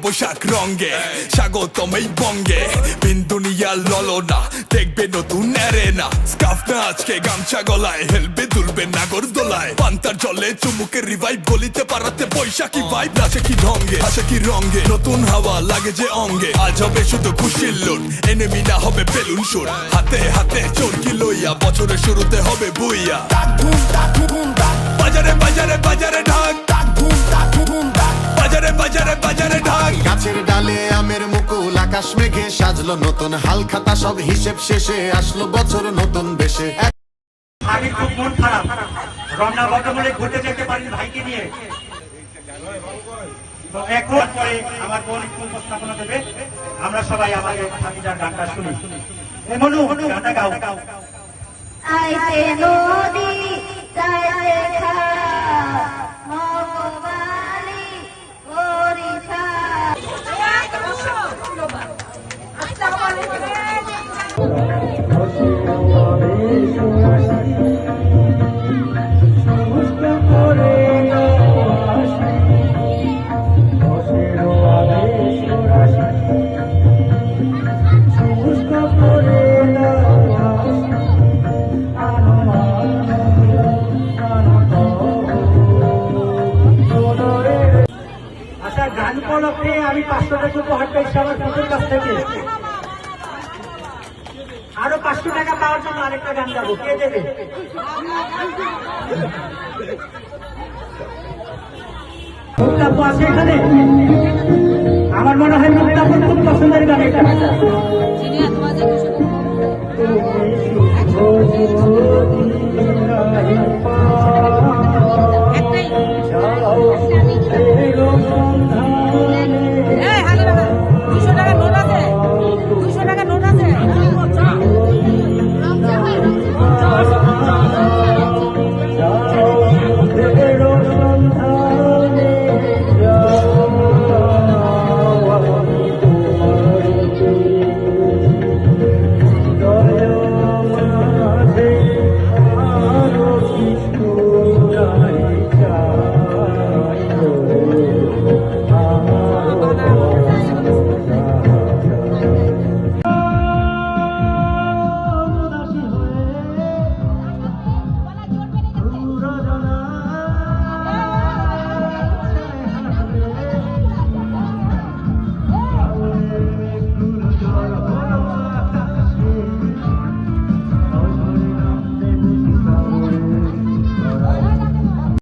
পোশাক রঙে স্বাগতম এই বঙ্গে বিন্দুনিয়া ললনা দেখবে নতুন এরেনা স্কার্ফ না আজকে গামছা গলায় হেলবে দুলবে নাগর দোলায় পান্তার জলে চুমুকের রিভাইভ গলিতে পারাতে বৈশাখী ভাইব নাচে কি ঢঙ্গে আসে কি রঙে নতুন হাওয়া লাগে যে অঙ্গে আজ হবে শুধু খুশির লুট এনেমি না হবে বেলুন শুট হাতে হাতে চরকি লইয়া বছরের শুরুতে হবে বুইয়া বাজারে বাজারে বাজারে ঢাক বাজারে বাজারে বাজারে ঢাক গাছের ডালে আমের মুকুল আকাশ মেঘে সাজলো নতুন হাল খাতা সব হিসেব শেষে আসলো বছর নতুন বেশে আমি খুব মন খারাপ রমনা বর্তমানে ঘুরতে যেতে পারি ভাইকে নিয়ে তো এখন পরে আমার বোন স্কুল উপস্থাপনা দেবে আমরা সবাই আমাদের ভাতিজার গানটা শুনি মনু গানটা গাও আইতে নদী চাইতে মগবালি ওড়িশা আচ্ছা গান উপলক্ষে আমি 500 টাকা উপহার পেয়েছি আমার পুজোর কাছ থেকে আরো 500 টাকা পাওয়ার জন্য আরেকটা গান গাবো কে দেবে মুক্তাপু আছে এখানে আমার মনে হয় মুক্তাপুর খুব পছন্দের গান এটা একটাই